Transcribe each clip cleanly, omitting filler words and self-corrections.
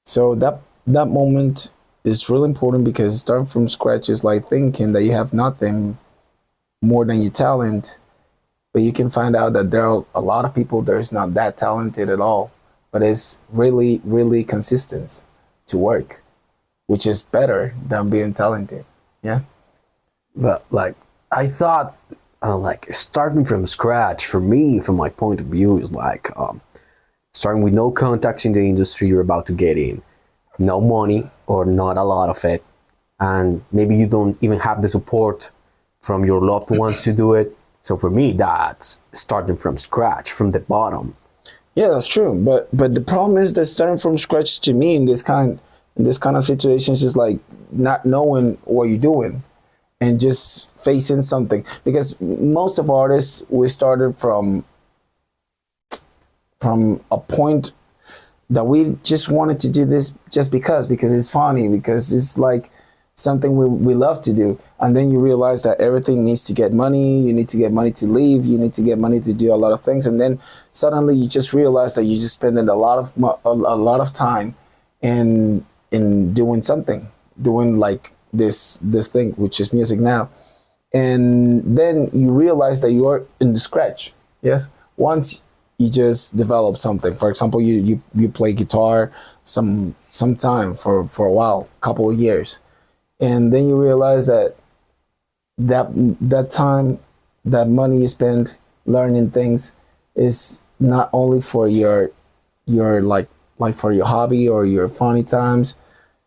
So that moment is really important because starting from scratch is like thinking that you have nothing more than your talent, but you can find out that there are a lot of people that is not that talented at all, but it's really, really consistent to work, which is better than being talented. Yeah. But like, I thought, like starting from scratch for me, from my point of view, is like starting with no contacts in the industry you're about to get in, no money or not a lot of it, and maybe you don't even have the support from your loved ones to do it. So for me, that's starting from scratch, from the bottom. Yeah, that's true. But the problem is that starting from scratch to me in this kind of situations is like not knowing what you're doing and just facing something. Because most of artists, we started from a point that we just wanted to do this just because it's funny, because it's like something we love to do. And then you realize that everything needs to get money. You need to get money to live. You need to get money to do a lot of things. And then suddenly you just realize that you just spending a lot of time in doing something, doing like this thing, which is music now. And then you realize that you are in the scratch. Yes. Once you just develop something, for example, you play guitar some time for a while, couple of years, and then you realize that time, that money you spend learning things is not only for your like for your hobby or your funny times,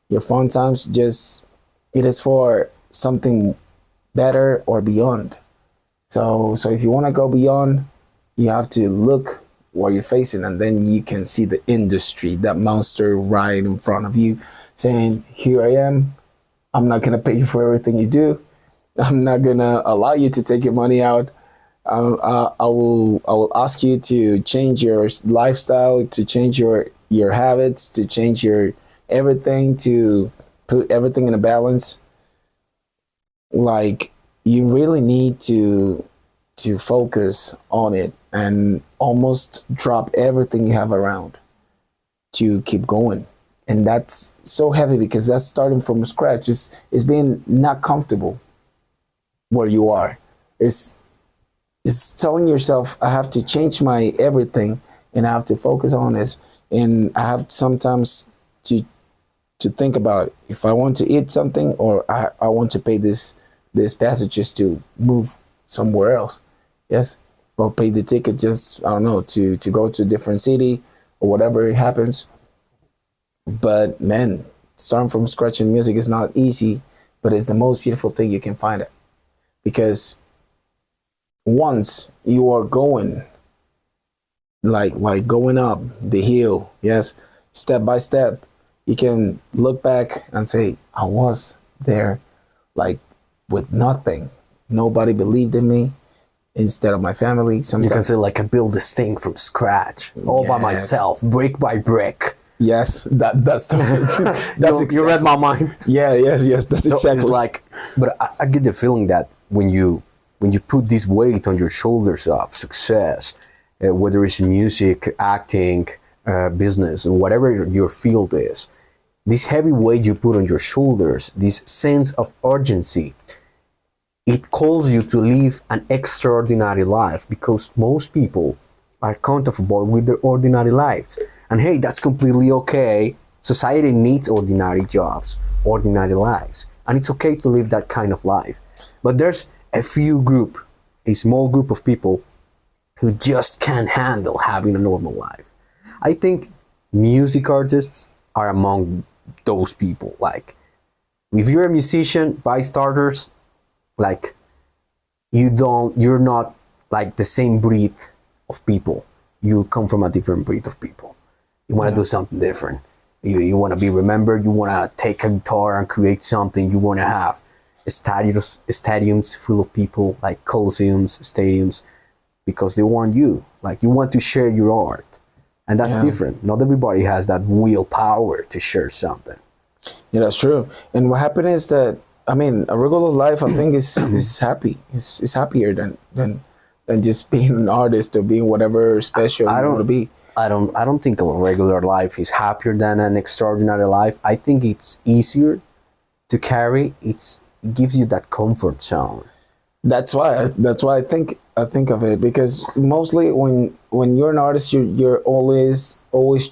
your fun times, just it is for something better or beyond. So if you want to go beyond, you have to look what you're facing, and then you can see the industry, that monster right in front of you, saying, "Here I am. I'm not gonna pay you for everything you do. I'm not gonna allow you to take your money out. I will ask you to change your lifestyle, to change your habits, to change your everything, to put everything in a balance." Like, you really need to focus on it and almost drop everything you have around to keep going. And that's so heavy because that's starting from scratch. It's being not comfortable where you are. It's telling yourself, I have to change my everything and I have to focus on this. And I have sometimes to think about if I want to eat something, or I want to pay this passages to move somewhere else. Yes. Or pay the ticket, just, I don't know, to go to a different city or whatever it happens. But man, starting from scratch in music is not easy, but it's the most beautiful thing you can find it. Because once you are going, like going up the hill, yes, step by step, you can look back and say, I was there, like, with nothing. Nobody believed in me instead of my family. Sometimes you can say, like, I built this thing from scratch, all by myself, brick by brick. Yes, that's the that's exactly. You read my mind. Yeah, yes, that's so exactly. It's like, but I get the feeling that when you put this weight on your shoulders of success, whether it's music, acting, business, or whatever your field is, this heavy weight you put on your shoulders, this sense of urgency, it calls you to live an extraordinary life, because most people are comfortable with their ordinary lives. And hey, that's completely okay. Society needs ordinary jobs, ordinary lives. And it's okay to live that kind of life. But there's a small group of people who just can't handle having a normal life. I think music artists are among those people. Like, if you're a musician, by starters, like, you're not like the same breed of people. You come from a different breed of people. You want to do something different. You want to be remembered. You want to take a guitar and create something. You want to have stadiums full of people, like coliseums, stadiums, because they want you. Like, you want to share your art. And that's different. Not everybody has that willpower to share something. Yeah, that's true. And what happened is that, I mean, a regular life, I think, is happy. It's happier than just being an artist or being whatever special you want to be. I don't think a regular life is happier than an extraordinary life. I think it's easier to carry. It gives you that comfort zone. That's why I think of it, because mostly when you're an artist, you're always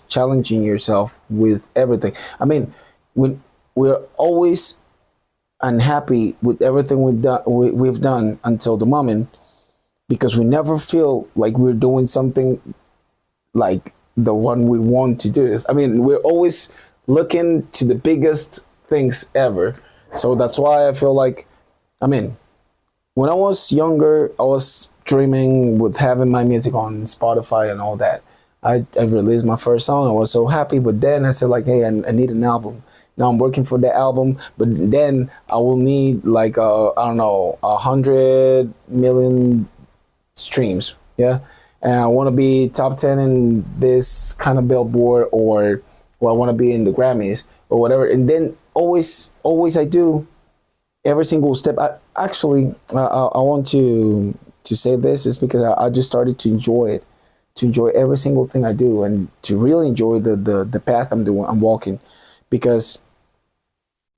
challenging yourself with everything. I mean, when we're always unhappy with everything we've done until the moment, because we never feel like we're doing something like the one we want to do. I mean, we're always looking to the biggest things ever. So that's why I feel like, I mean, when I was younger, I was dreaming with having my music on Spotify and all that. I released my first song. I was so happy, but then I said like, hey, I need an album. Now I'm working for the album, but then I will need like I don't know, 100 million streams, yeah. And I want to be top 10 in this kind of billboard, or I want to be in the Grammys or whatever. And then always I do every single step. I want to say this is because I just started to enjoy it, to enjoy every single thing I do, and to really enjoy the path I'm walking, because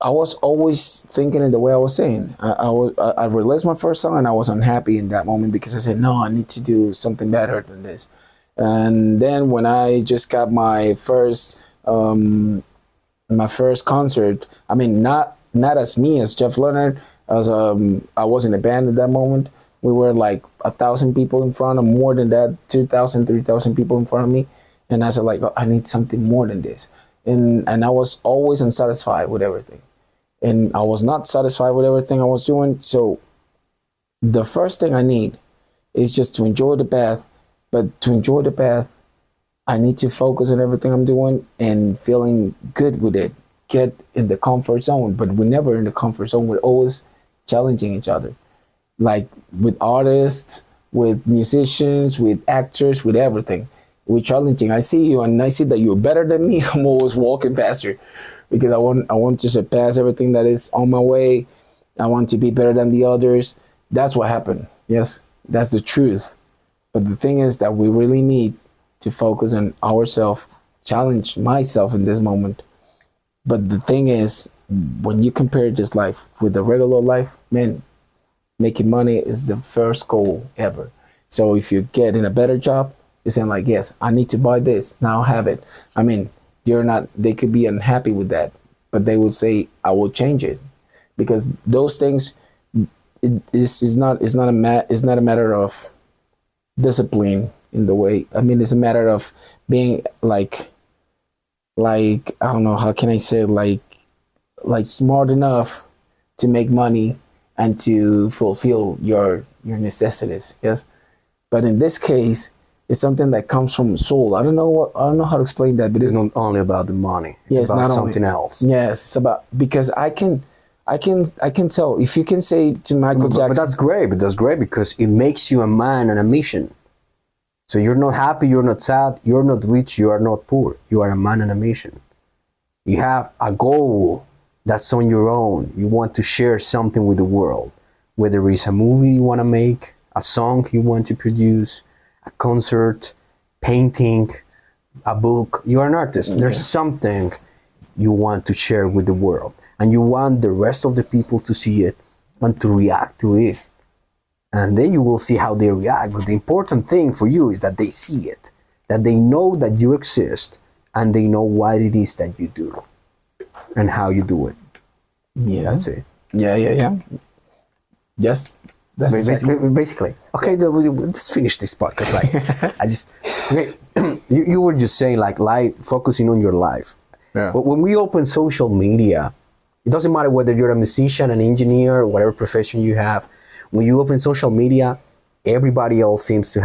I was always thinking in the way I was saying. I released my first song and I was unhappy in that moment, because I said, no, I need to do something better than this. And then when I just got my first concert, I mean, not as me, as Jeff Leonard, as I was in a band at that moment. We were like 1,000 people in front, of more than that, 2,000, 3,000 people in front of me. And I said like, oh, I need something more than this. And I was always unsatisfied with everything. And I was not satisfied with everything I was doing. So the first thing I need is just to enjoy the path. But to enjoy the path, I need to focus on everything I'm doing and feeling good with it. Get in the comfort zone. But we're never in the comfort zone. We're always challenging each other. Like with artists, with musicians, with actors, with everything. We're challenging. I see you and I see that you're better than me. I'm always walking faster, because I want to surpass everything that is on my way. I want to be better than the others. That's what happened. Yes, that's the truth. But the thing is that we really need to focus on ourselves, challenge myself in this moment. But the thing is, when you compare this life with the regular life, man, making money is the first goal ever. So if you get in a better job, you're saying like, yes, I need to buy this, now have it. I mean, they could be unhappy with that, but they will say, I will change it, because those things, it's not a matter of discipline in the way. I mean, it's a matter of being like I don't know, how can I say it? like smart enough to make money and to fulfill your necessities. Yes, but in this case, it's something that comes from soul. I don't know how to explain that, but It's not only about the money. It's about something else. Yes, it's about, because I can tell, if you can say to Michael Jackson. But that's great. But that's great because it makes you a man on a mission. So you're not happy, you're not sad, you're not rich, you are not poor. You are a man on a mission. You have a goal that's on your own. You want to share something with the world. Whether it's a movie you want to make, a song you want to produce, a concert, painting, a book. You are an artist. There's something you want to share with the world. And you want the rest of the people to see it and to react to it. And then you will see how they react. But the important thing for you is that they see it, that they know that you exist, and they know what it is that you do and how you do it. Yeah. That's it. Yeah. Yes. That's basically. Okay, let's finish this podcast. You were just saying like focusing on your life. Yeah. But when we open social media, it doesn't matter whether you're a musician, an engineer, whatever profession you have. When you open social media, everybody else seems to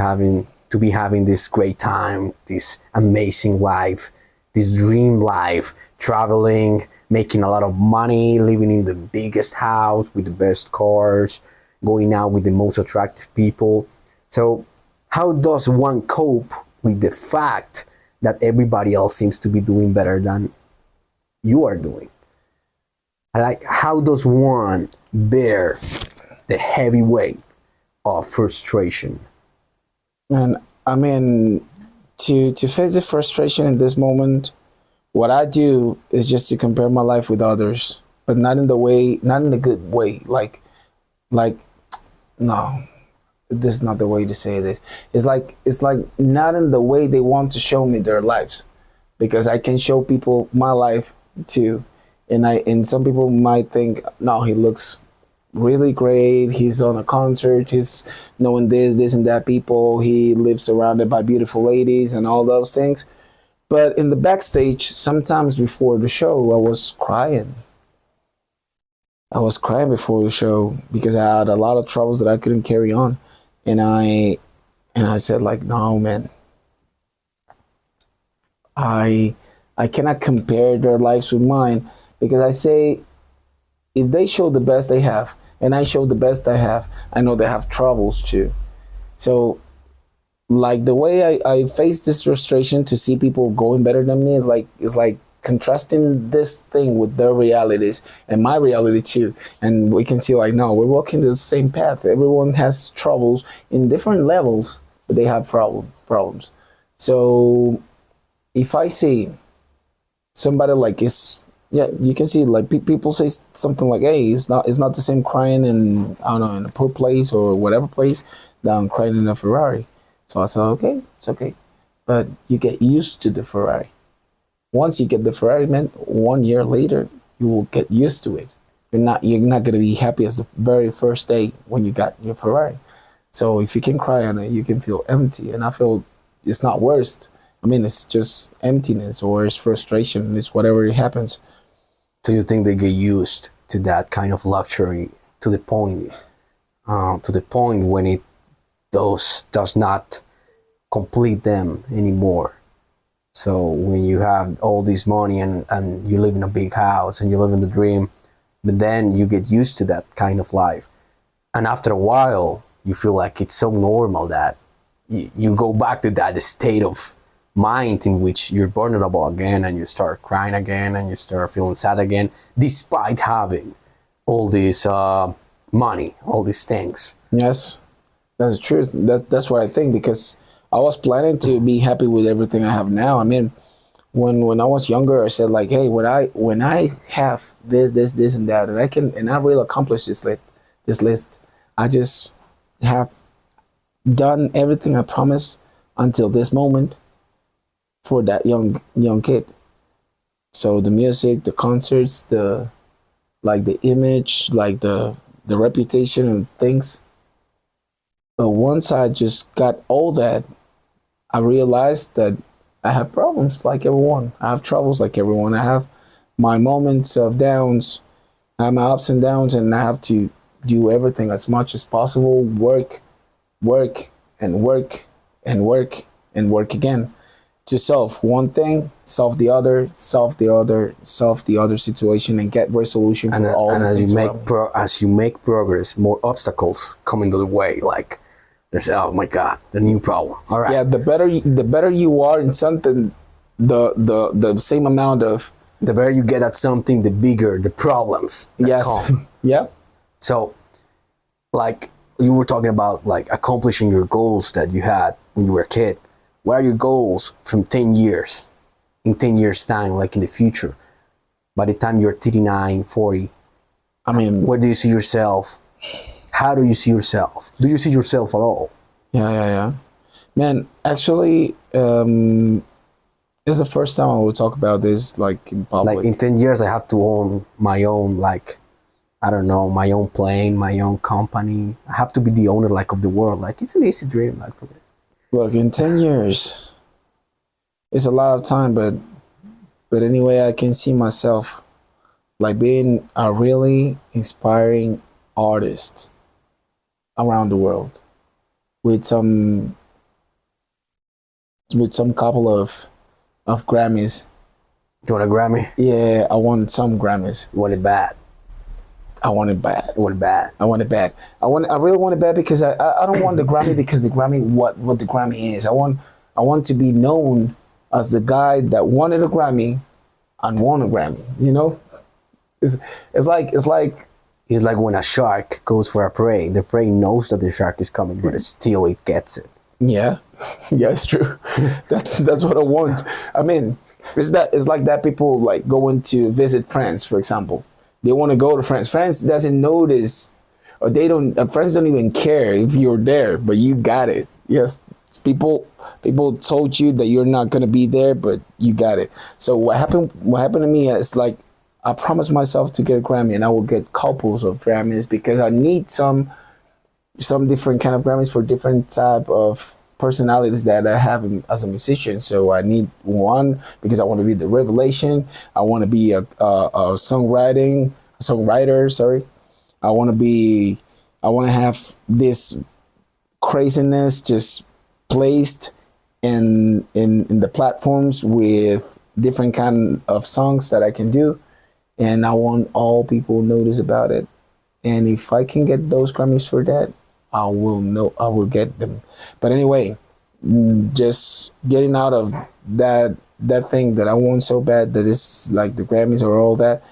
be having this great time, this amazing life, this dream life, traveling, making a lot of money, living in the biggest house with the best cars, going out with the most attractive people. So how does one cope with the fact that everybody else seems to be doing better than you are doing? Like, how does one bear the heavy weight of frustration? And I mean, to face the frustration in this moment, what I do is just to compare my life with others, but not in the way, not in a good way. Like no, this is not the way to say this. It's like not in the way they want to show me their lives, because I can show people my life too, and some people might think, no, he looks really great. He's on a concert. He's knowing this, and that people. He lives surrounded by beautiful ladies and all those things. But in the backstage, sometimes before the show, I was crying. I was crying before the show because I had a lot of troubles that I couldn't carry on, and I said like, no, man, I cannot compare their lives with mine, because I say if they show the best they have and I show the best I have, I know they have troubles too. So like the way I face this frustration to see people going better than me is like contrasting this thing with their realities and my reality too. And we can see like, no, we're walking the same path. Everyone has troubles in different levels, but they have problems. So if I see somebody like is, yeah, you can see like people say something like, hey, it's not the same crying in, I don't know, in a poor place or whatever place than crying in a Ferrari. So I said, okay, it's okay, but you get used to the Ferrari. Once you get the Ferrari, man, 1 year later you will get used to it. You're not gonna be happy as the very first day when you got your Ferrari. So if you can cry on it, you can feel empty, and I feel it's not worst. I mean, it's just emptiness or it's frustration. It's whatever it happens. So you think they get used to that kind of luxury to the point when it does not complete them anymore. So when you have all this money and you live in a big house and you live in the dream, but then you get used to that kind of life. And after a while, you feel like it's so normal that you go back to that state of mind in which you're vulnerable again, and you start crying again, and you start feeling sad again, despite having all this money, all these things. Yes, that's true. That's what I think, because I was planning to be happy with everything I have now. I mean, when I was younger, I said like, hey, when I have this and that, and I will accomplish this list, I just have done everything I promised until this moment for that young kid. So the music, the concerts, the image, like the reputation and things. But once I just got all that, I realized that I have problems like everyone. I have troubles like everyone. I have my moments of downs. I have my ups and downs, and I have to do everything as much as possible. Work, and work, and work, and work again to solve one thing, solve the other, solve the other, solve the other situation, and get resolution for all. And the as things you around me. as you make progress, more obstacles come into the way. Like there's, oh my God, the new problem. All right. Yeah, the better you are in something, the same amount of, The better you get at something, the bigger the problems that yes, come. yeah, So, like you were talking about, like accomplishing your goals that you had when you were a kid. What are your goals from 10 years, in 10 years time, like in the future? By the time you're 39, 40, I mean, where do you see yourself? How do you see yourself? Do you see yourself at all? yeah. Man, actually, this is the first time I will talk about this like in public. Like in 10 years, I have to own my own, like, I don't know, my own plane, my own company. I have to be the owner, like, of the world. Like, it's an easy dream, like, for me. Look, in 10 years, it's a lot of time, but anyway, I can see myself like being a really inspiring artist around the world with some couple of Grammys. You want a Grammy? Yeah, I want some Grammys. You want it bad? I want it bad. You want it bad? I want it bad. I really want it bad because I don't want the Grammy because the Grammy what the Grammy is. I want to be known as the guy that wanted a Grammy and won a Grammy. You know, it's like It's like when a shark goes for a prey. The prey knows that the shark is coming, but still it gets it. Yeah, yeah, it's true. That's what I want. I mean, it's like that. People like going to visit France, for example. They want to go to France. France doesn't notice, or they don't. France don't even care if you're there, but you got it. Yes, people told you that you're not gonna be there, but you got it. So what happened? What happened to me is like I promised myself to get a Grammy, and I will get couples of Grammys because I need some different kind of Grammys for different type of personalities that I have as a musician. So I need one because I want to be the revelation. I want to be a songwriter. Sorry, I want to be. I want to have this craziness just placed in the platforms with different kind of songs that I can do, and I want all people notice about it. And if I can get those Grammys for that, I will get them. But anyway, just getting out of that thing that I want so bad, that is like the Grammys or all that.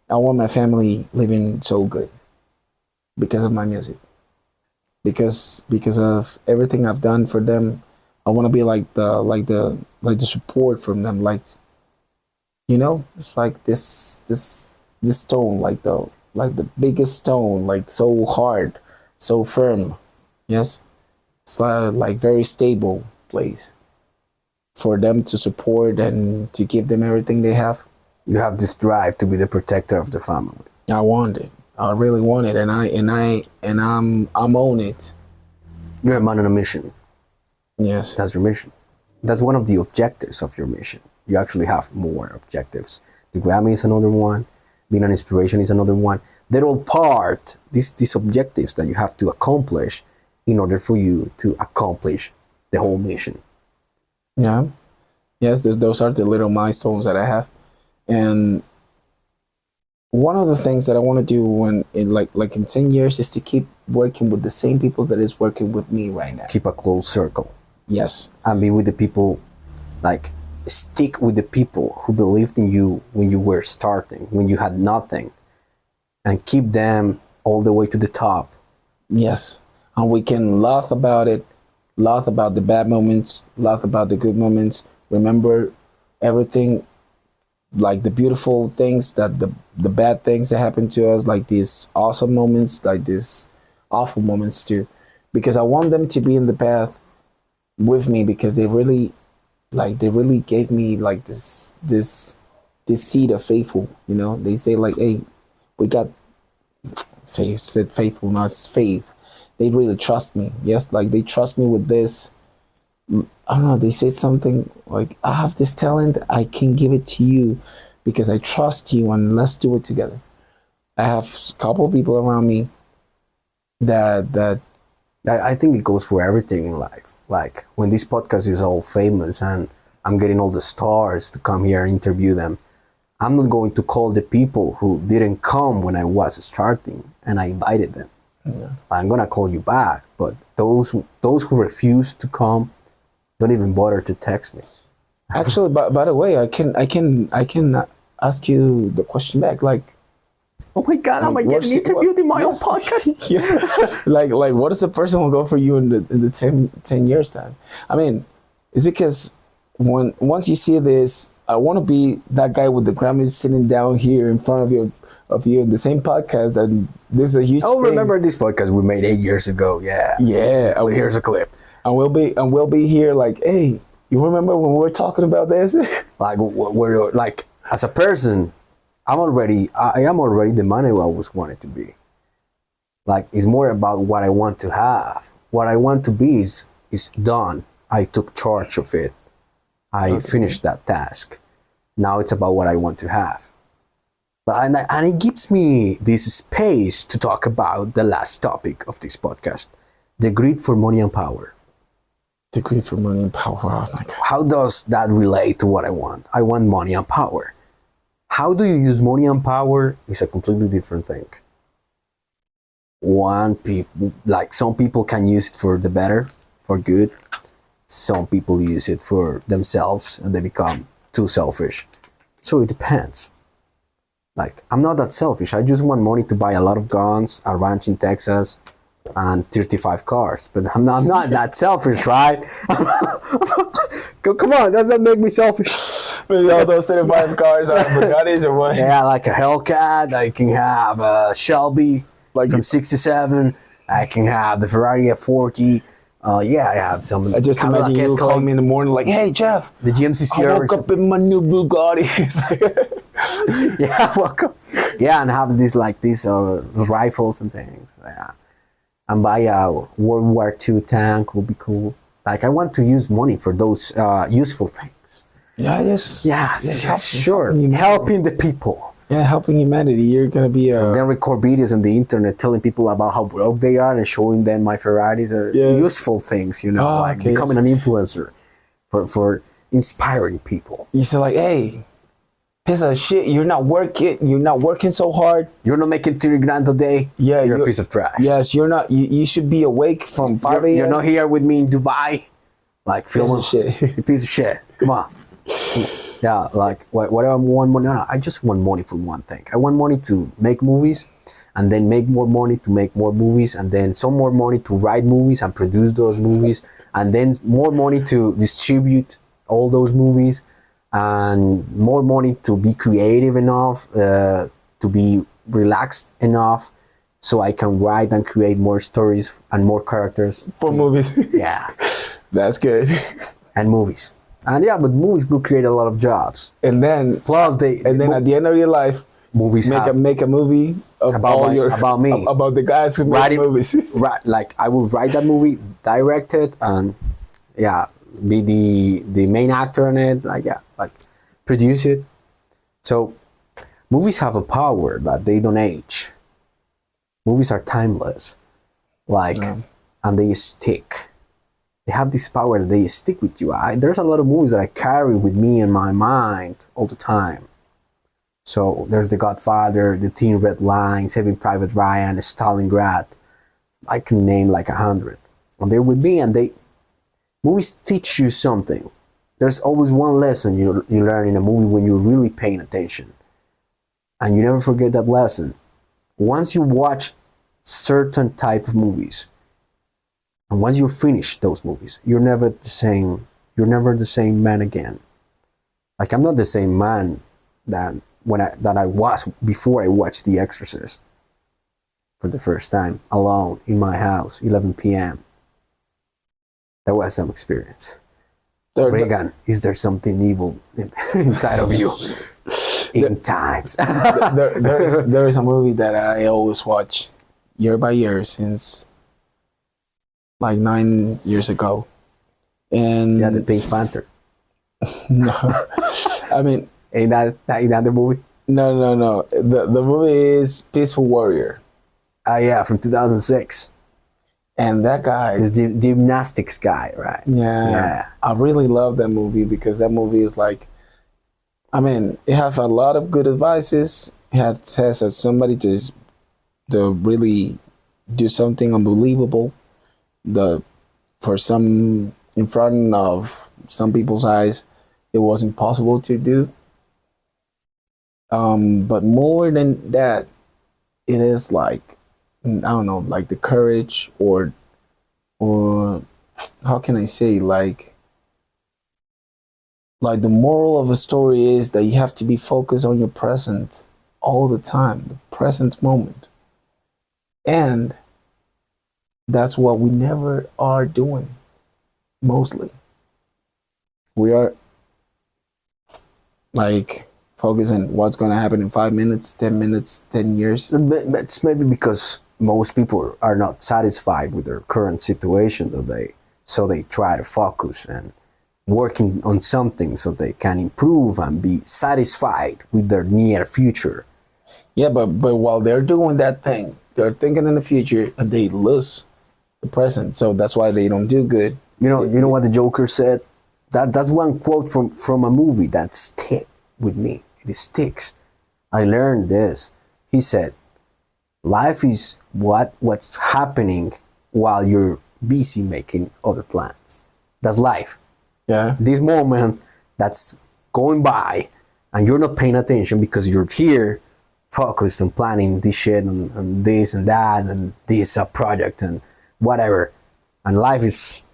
I want my family living so good because of my music. Because of everything I've done for them. I want to be like the support from them, like, it's like this stone, like the biggest stone, like so hard, so firm. Yes, it's like very stable place for them to support and to give them everything they have. You have this drive to be the protector of the family. I want it. I really want it, I'm on it. You're a man on a mission. Yes. That's your mission. That's one of the objectives of your mission. You actually have more objectives. The Grammy is another one. Being an inspiration is another one. They're all part, these objectives that you have to accomplish in order for you to accomplish the whole mission. Yeah. Yes, those are the little milestones that I have. And one of the things that I want to do when in 10 years is to keep working with the same people that is working with me right now. Keep a close circle. Yes. And be with the people, like stick with the people who believed in you when you were starting, when you had nothing, and keep them all the way to the top. Yes. And we can laugh about it, laugh about the bad moments, laugh about the good moments, remember everything, like the beautiful things, that the bad things that happen to us, like these awesome moments, like these awful moments too, because I want them to be in the path with me, because they really gave me like this seed of faithful. They say like, hey, we got said faithful, not faith. They really trust me. Yes, like they trust me with this. I don't know, they say something like, I have this talent, I can give it to you because I trust you, and let's do it together. I have a couple of people around me that I think it goes for everything in life. Like when this podcast is all famous and I'm getting all the stars to come here and interview them, I'm not going to call the people who didn't come when I was starting and I invited them. Yeah. I'm gonna call you back, but those who refuse to come, don't even bother to text me. Actually, by the way, I can ask you the question back. Like, oh my God, am I getting interviewed in my own podcast? Yeah. like what is the person will go for you in the 10 years time? I mean, it's because once you see this, I want to be that guy with the Grammys sitting down here in front of you in the same podcast, and this is a huge thing. Remember this podcast we made 8 years ago? Yeah. Here's a clip. And we'll be here like, hey, you remember when we were talking about this? Like we're like, as a person, I am already the man I always wanted to be. Like, it's more about what I want to have. What I want to be is done. I took charge of it. I finished that task. Now it's about what I want to have. And it gives me this space to talk about the last topic of this podcast, the greed for money and power. The greed for money and power. Oh my God. How does that relate to what I want? I want money and power. How do you use money and power is a completely different thing. Some people can use it for the better, for good. Some people use it for themselves and they become too selfish. So it depends. Like, I'm not that selfish. I just want money to buy a lot of guns, a ranch in Texas, and 35 cars. But I'm not that selfish, right? Come on, does that make me selfish? Maybe all those 35 cars are Bugattis or what? Yeah, like a Hellcat. I can have a Shelby Like from '67. I can have the Ferrari F40. Yeah, I have some. I just Cadillac imagine you Escalade, calling me in the morning like, hey, Jeff, the GMC I Sierra. woke up in my new Bugatti. It's like, Yeah, welcome. Yeah, and have these rifles and things. Yeah, and buy a World War II tank will be cool. Like I want to use money for those useful things. yeah, yes. Yes, helping sure. humanity. Helping the people. Yeah, helping humanity. You're going to be a... Then record videos on the internet telling people about how broke they are and showing them my Ferraris. Yeah. Useful things, you know, like okay, becoming an influencer for inspiring people. You say like, hey, piece of shit, you're not working so hard. You're not making 30 grand a day. Yeah, you're a piece of trash. Yes, you're not. You should be awake from 5 a.m. You're not here with me in Dubai. Like, Piece of shit. You piece of shit. Come on. Yeah, like, what I want money? No, I just want money for one thing. I want money to make movies, and then make more money to make more movies, and then some more money to write movies and produce those movies, and then more money to distribute all those movies, and more money to be creative enough, to be relaxed enough, so I can write and create more stories and more characters. For movies. Yeah. That's good. And movies. And yeah, but movies will create a lot of jobs. And then Plus, at the end of your life, movies make a movie about me, about the guys who make movies. Right, like I will write that movie, direct it, and yeah, be the main actor in it. Like produce it. So movies have a power that they don't age. Movies are timeless, and they stick. They have this power that they stick with you. There's a lot of movies that I carry with me in my mind all the time. So there's The Godfather, The Thin Red Line, Saving Private Ryan, Stalingrad. I can name like 100. And they're with me, and movies teach you something. There's always one lesson you learn in a movie when you're really paying attention. And you never forget that lesson. Once you watch certain type of movies, and once you finish those movies, you're never the same. You're never the same man again. Like I'm not the same man that I was before I watched The Exorcist for the first time alone in my house, 11 p.m. That was some experience. Reagan, is there something evil inside of you? In times. there is a movie that I always watch year by year since like 9 years ago, and yeah, the Pink Panther. No, I mean, ain't that the movie? No. The movie is Peaceful Warrior. Yeah, from 2006. And that guy, this gymnastics guy, right? Yeah. I really love that movie because that movie is like, I mean, it has a lot of good advices. It has somebody to really do something unbelievable. For some, in front of some people's eyes, it was impossible to do. But more than that, it is like, I don't know, like the courage or how can I say, like the moral of a story is that you have to be focused on your present all the time, the present moment. And that's what we never are doing, mostly. We are like focusing what's going to happen in 5 minutes, 10 minutes, 10 years. It's maybe because most people are not satisfied with their current situation, so they try to focus and working on something so they can improve and be satisfied with their near future. Yeah, but while they're doing that thing, they're thinking in the future and they lose the present. So that's why they don't do good. You know what the Joker said? That's one quote from a movie that stick with me. It sticks. I learned this. He said, life is what's happening while you're busy making other plans. That's life. Yeah. This moment that's going by and you're not paying attention because you're here focused on planning this shit and this and that and this project and whatever. And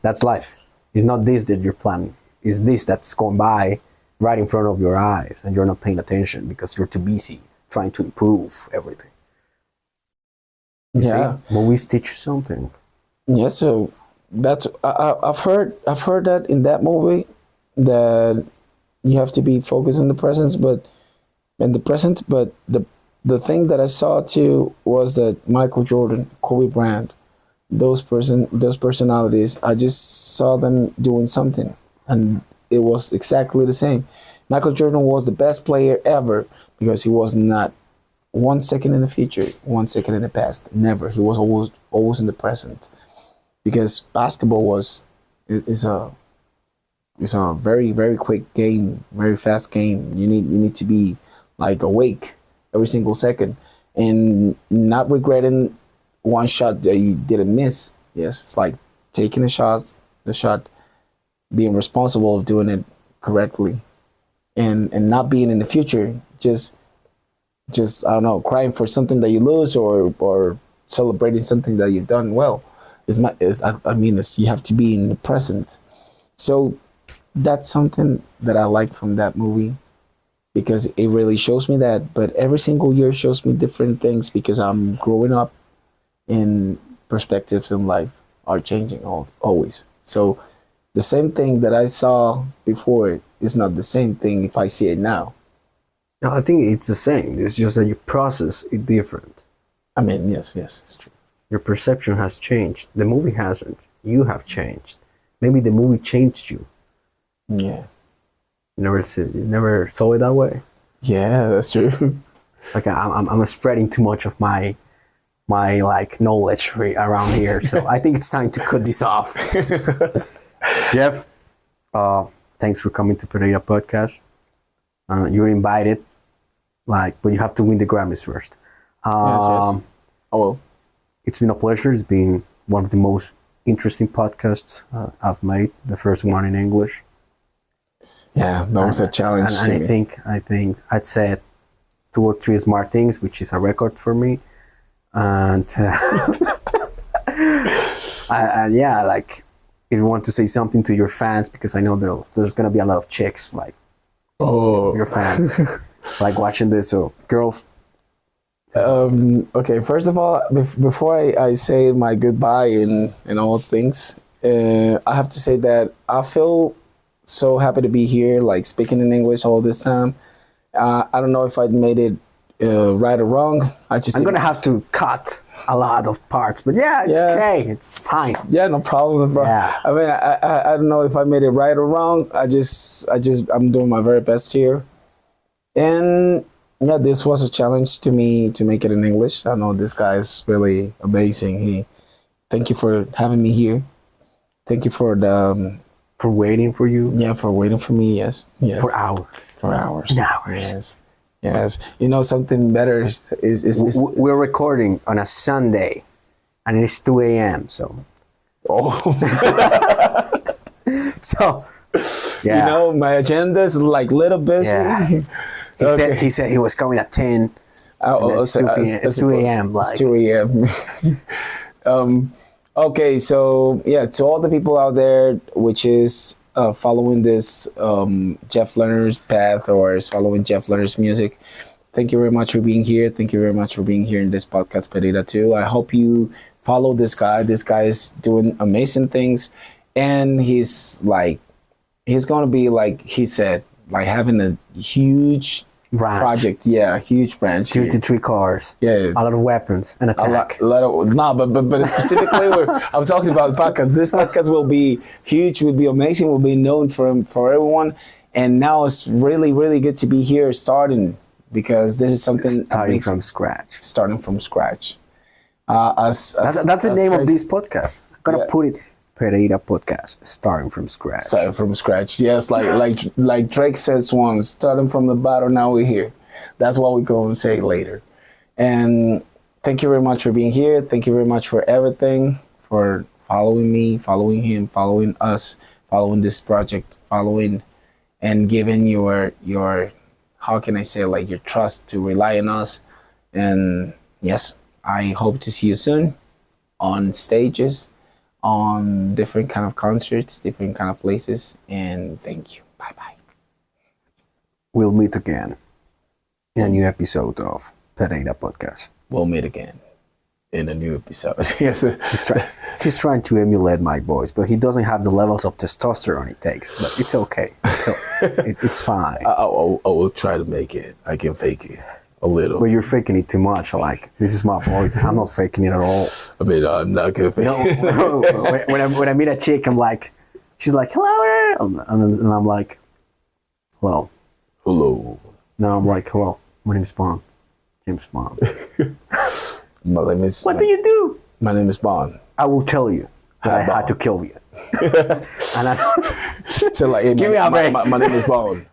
that's life. It's not this that you're planning. It's this that's going by right in front of your eyes and you're not paying attention because you're too busy trying to improve everything. You Yeah. see? Movies teach you something. Yeah, so that's I've heard that in that movie that you have to be focused on the present, but the thing that I saw too was that Michael Jordan, Kobe Bryant, those personalities, I just saw them doing something, and it was exactly the same. Michael Jordan was the best player ever because he was not 1 second in the future, 1 second in the past. Never. He was always in the present. Because basketball is a very very quick game, very fast game. You need to be like awake every single second and not regretting one shot that you didn't miss. Yes, it's like taking the shot, being responsible of doing it correctly, and not being in the future just I don't know, crying for something that you lose or celebrating something that you've done well. I mean, you have to be in the present. So that's something that I like from that movie because it really shows me that. But every single year shows me different things because I'm growing up and perspectives in life are changing always. So the same thing that I saw before is not the same thing if I see it now. No, I think it's the same. It's just that your process is different. I mean, yes, it's true. Your perception has changed. The movie hasn't. You have changed. Maybe the movie changed you. Yeah. You never saw it that way. Yeah, that's true. Like I'm spreading too much of my like knowledge around here. So I think it's time to cut this off. Jeff, thanks for coming to Pereira Podcast. You're invited, but you have to win the Grammys first. Yes. Oh well. It's been a pleasure. It's been one of the most interesting podcasts I've made. The first one in English. Yeah, that was a challenge. And I think I'd said 2 or 3 smart things, which is a record for me. And yeah, like if you want to say something to your fans, because I know there's gonna be a lot of chicks like your fans like watching this. So girls. Okay, first of all, before I say my goodbye and all things, I have to say that I feel so happy to be here, like speaking in English all this time. I don't know if I made it right or wrong. I'm gonna have to cut a lot of parts, but it's okay. It's fine. Yeah, no problem. Bro. Yeah. I mean, I don't know if I made it right or wrong. I'm doing my very best here, and yeah, this was a challenge to me to make it in English. I know this guy is really amazing. Thank you for having me here. Thank you for for waiting for you. Yeah, for waiting for me. Yes. For hours. For hours. And hours. Yes. You know, something better is we're recording on a Sunday, and it's 2 a.m. So. So. Yeah. You know, my agenda is like little busy. Yeah. He said he was coming at 10. It's 2 a.m. Like. It's 2 a.m. Okay, so yeah, to all the people out there, which is following this Jeff Leonard's path or is following Jeff Leonard's music, thank you very much for being here. Thank you very much for being here in this podcast, Pereira, too. I hope you follow this guy. This guy is doing amazing things, and he's going to be, like he said, like having a huge project. Yeah, a huge branch. 2 to 3 cars. Yeah. A lot of weapons and attack. But specifically, I'm talking about podcasts. This podcast will be huge, will be amazing, will be known for everyone. And now it's really, really good to be here starting because this is something starting from scratch. Starting from scratch. That's the name of this podcast. I'm gonna put it. Pereira Podcast, starting from scratch. Starting from scratch, yes. Like Drake says once, starting from the bottom, now we're here. That's what we're going to say later. And thank you very much for being here. Thank you very much for everything, for following me, following him, following us, following this project, following and giving your how can I say, like your trust to rely on us And yes, I hope to see you soon on stages, on different kind of concerts, different kind of places. And thank you. Bye bye. We'll meet again in a new episode of Pereira Podcast. We'll meet again in a new episode. Yes. He's trying to emulate my voice, but he doesn't have the levels of testosterone it takes. But it's okay. So it's fine. I will try to make it. I can fake it a little. But you're faking it too much. Like, this is my voice. I'm not faking it at all. I mean, I'm not gonna fake it. No, when I meet a chick, I'm like, she's like, hello, and I'm like, well, Hello. no, I'm like, hello, my name is Bond, James Bond. My name is. What do you do? My name is Bond. I will tell you that I had to kill you. And So like, hey, Give me a break. My name is Bond.